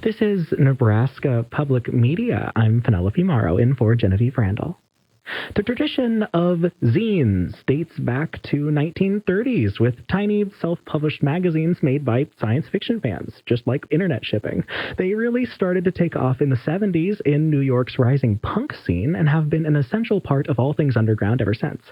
This is Nebraska Public Media. I'm Penelope Morrow, in for Genevieve Randall. The tradition of zines dates back to 1930s with tiny self-published magazines made by science fiction fans, just like internet shipping. They really started to take off in the 70s in New York's rising punk scene and have been an essential part of all things underground ever since.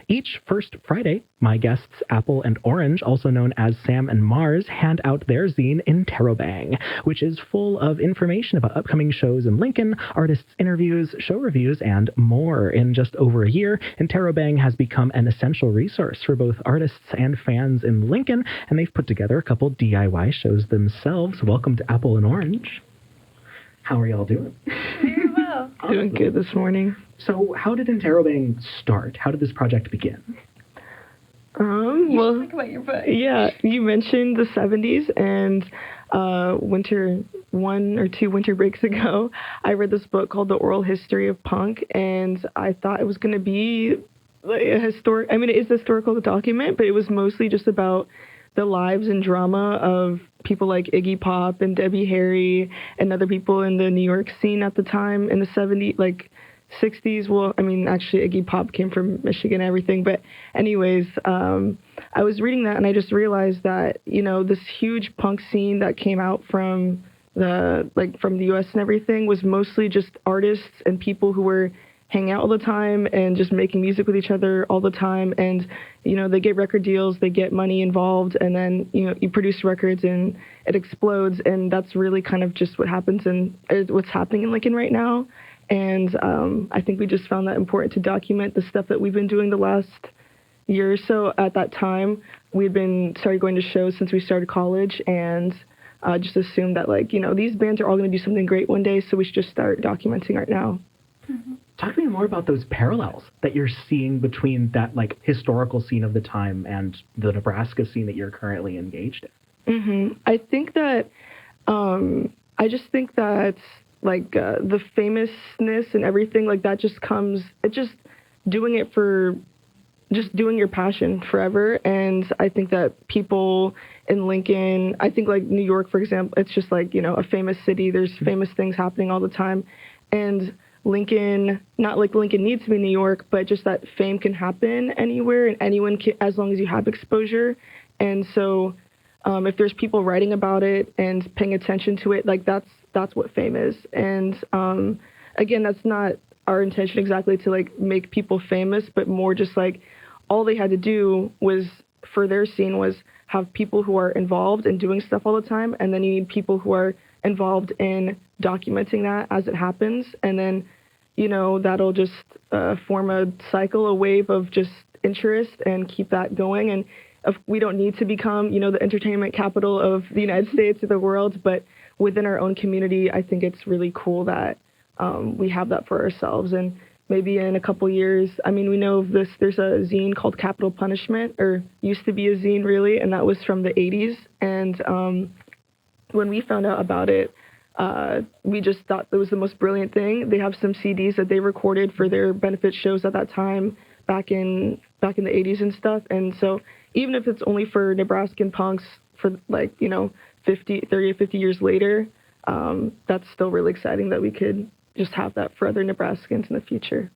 Each first Friday, my guests Apple and Orange, also known as Sam and Mars, hand out their zine Interrobang, which is full of information about upcoming shows in Lincoln, artists' interviews, show reviews, and more. In just over a year, Interrobang has become an essential resource for both artists and fans in Lincoln, and they've put together a couple DIY shows themselves. Welcome to Apple and Orange. How are y'all doing? Very well. Awesome. Doing good this morning. So how did Interrobang start? How did this project begin? Well, talk about your book. Yeah, you mentioned the 70s, and one or two winter breaks ago, I read this book called The Oral History of Punk, and I thought it was going to be like a historic, I mean, it is a historical document, but it was mostly just about the lives and drama of people like Iggy Pop and Debbie Harry and other people in the New York scene at the time in the 70s, like 60s. Well, I mean, actually, Iggy Pop came from Michigan and everything. But anyways, I was reading that and I just realized that, you know, this huge punk scene that came out from the U.S. and everything was mostly just artists and people who were hanging out all the time and just making music with each other all the time. And, you know, they get record deals, they get money involved, and then, you know, you produce records and it explodes. And that's really kind of just what happens and what's happening in Lincoln right now. And I think we just found that important to document the stuff that we've been doing the last year or so. At that time, we'd been started going to shows since we started college, and just assumed that, like, you know, these bands are all going to do something great one day, so we should just start documenting right now. Mm-hmm. Talk to me more about those parallels that you're seeing between that, like, historical scene of the time and the Nebraska scene that you're currently engaged in. Mm-hmm. I think that, I just think that, like, the famousness and everything like that just comes, it's just doing it for, just doing your passion forever. And I think that people in Lincoln, I think, like, New York, for example, it's just like, you know, a famous city. There's famous things happening all the time. And Lincoln, not like Lincoln needs to be New York, but just that fame can happen anywhere and anyone can, as long as you have exposure. And so if there's people writing about it and paying attention to it, like, that's what fame is. And again, that's not our intention exactly to, like, make people famous, but more just like all they had to do was, for their scene, was have people who are involved in doing stuff all the time, and then you need people who are involved in documenting that as it happens, and then, you know, that'll just form a cycle, a wave of just interest, and keep that going. And we don't need to become, you know, the entertainment capital of the United States or the world, but within our own community, I think it's really cool that we have that for ourselves. And maybe in a couple years, I mean, we know of this, there's a zine called Capital Punishment, or used to be a zine, really, and that was from the 80s. And when we found out about it, we just thought it was the most brilliant thing. They have some CDs that they recorded for their benefit shows at that time, back in the 80s and stuff. And so even if it's only for Nebraskan punks for, like, you know, 30 or 50 years later, that's still really exciting that we could just have that for other Nebraskans in the future.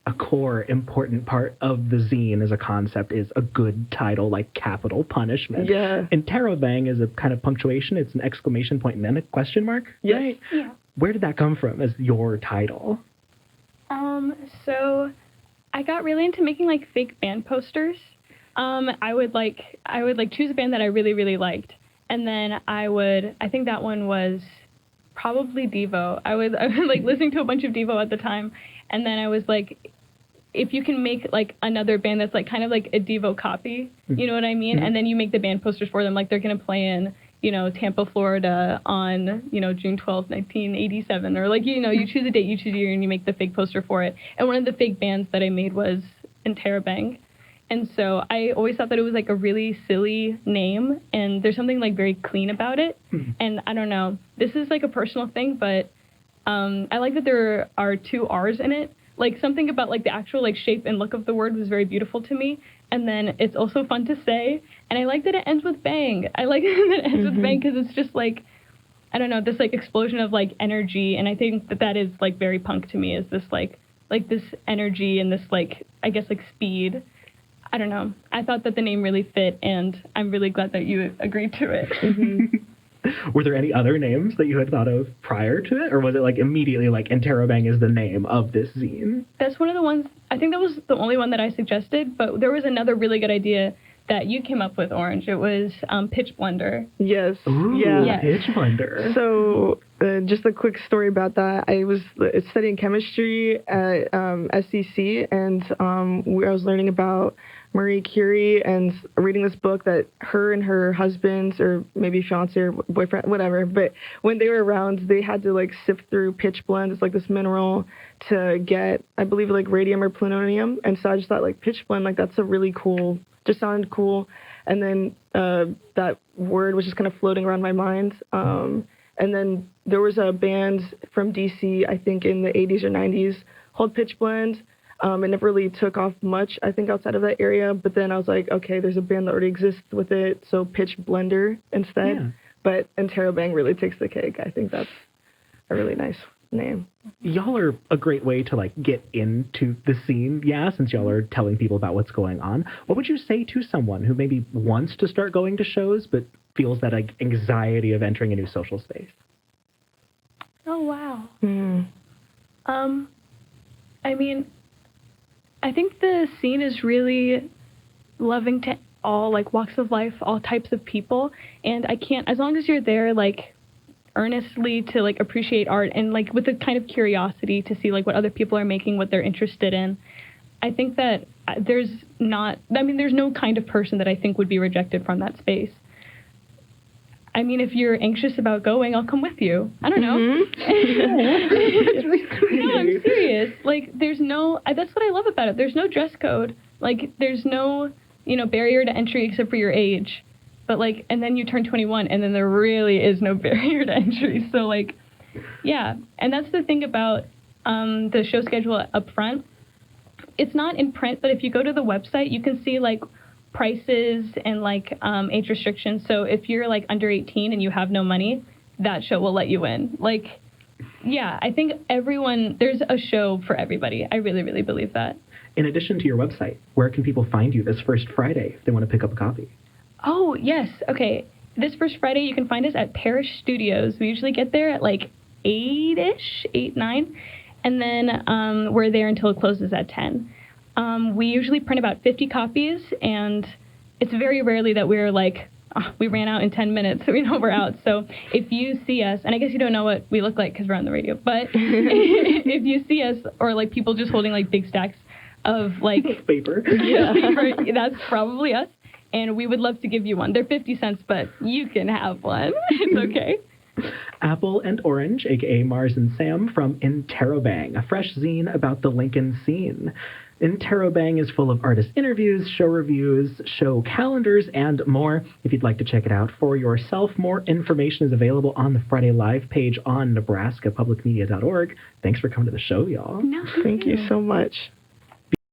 A core important part of the zine as a concept is a good title like Capital Punishment. Yeah. Interrobang is a kind of punctuation. It's an exclamation point and then a question mark. Yes. Right? Yeah. Where did that come from as your title? So I got really into making, like, fake band posters. I would choose a band that I really, really liked. And then I think that one was probably Devo. I was like listening to a bunch of Devo at the time. And then I was like, if you can make, like, another band that's, like, kind of like a Devo copy, you know what I mean? Mm-hmm. And then you make the band posters for them. Like, they're going to play in, you know, Tampa, Florida on, you know, June 12th, 1987. Or, like, you know, you choose a date, you choose a year, and you make the fake poster for it. And one of the fake bands that I made was Interrobang. And so I always thought that it was, like, a really silly name, and there's something, like, very clean about it. Mm-hmm. And I don't know, this is, like, a personal thing, but I like that there are 2 R's in it. Like, something about, like, the actual, like, shape and look of the word was very beautiful to me. And then it's also fun to say. And I like that it ends with bang. I like that it ends with bang because it's just, like, I don't know, this like explosion of like energy, and I think that is like very punk to me, is this like this energy and this like, I guess, like speed. I don't know. I thought that the name really fit, and I'm really glad that you agreed to it. Were there any other names that you had thought of prior to it, or was it like immediately like Interrobang is the name of this zine? That's one of the ones, I think that was the only one that I suggested, but there was another really good idea that you came up with, Orange. It was Pitch Blender. Yes. Ooh, Yeah. Pitch Blender. So, just a quick story about that. I was studying chemistry at SEC, and I was learning about Marie Curie and reading this book that her and her husband, or maybe fiance or boyfriend, whatever, but when they were around, they had to like sift through pitchblende. It's like this mineral to get, I believe, like radium or plutonium. And so I just thought like pitchblende, like that's a really cool, just sounded cool. And then that word was just kind of floating around my mind. And then there was a band from DC, I think in the 80s or 90s, called Pitchblende. It never really took off much, I think, outside of that area. But then I was like, okay, there's a band that already exists with it, so Pitch Blender instead. Yeah. But Interrobang really takes the cake. I think that's a really nice name. Y'all are a great way to like get into the scene, yeah, since y'all are telling people about what's going on. What would you say to someone who maybe wants to start going to shows but feels that like anxiety of entering a new social space? Oh, wow. Mm. I mean, I think the scene is really loving to all like walks of life, all types of people, and I can't, as long as you're there like earnestly to like appreciate art and like with a kind of curiosity to see like what other people are making, what they're interested in, I think that there's no kind of person that I think would be rejected from that space. I mean, if you're anxious about going, I'll come with you. I don't know. No, I'm serious. Like, that's what I love about it. There's no dress code. Like, there's no, barrier to entry except for your age. But, like, and then you turn 21, and then there really is no barrier to entry. So, like, yeah. And that's the thing about the show schedule up front. It's not in print, but if you go to the website, you can see, like, prices and like age restrictions. So if you're like under 18 and you have no money, that show will let you in. Like, yeah, I think there's a show for everybody. I really, really believe that. In addition to your website, where can people find you this first Friday if they want to pick up a copy? Oh, yes. Okay. This first Friday, you can find us at Parish Studios. We usually get there at like 8-ish, 8, 9. And then we're there until it closes at 10. We usually print about 50 copies, and it's very rarely that we're like, oh, we ran out in 10 minutes, so we know we're out. So if you see us, and I guess you don't know what we look like because we're on the radio, but if you see us, or like people just holding like big stacks of like paper, that's probably us, and we would love to give you one. They're 50 cents, but you can have one. It's okay. Apple and Orange, a.k.a. Mars and Sam, from Interrobang, a fresh zine about the Lincoln scene. Interrobang is full of artist interviews, show reviews, show calendars, and more. If you'd like to check it out for yourself, more information is available on the Friday Live page on nebraskapublicmedia.org. Thanks for coming to the show, y'all. No, Thank you so much.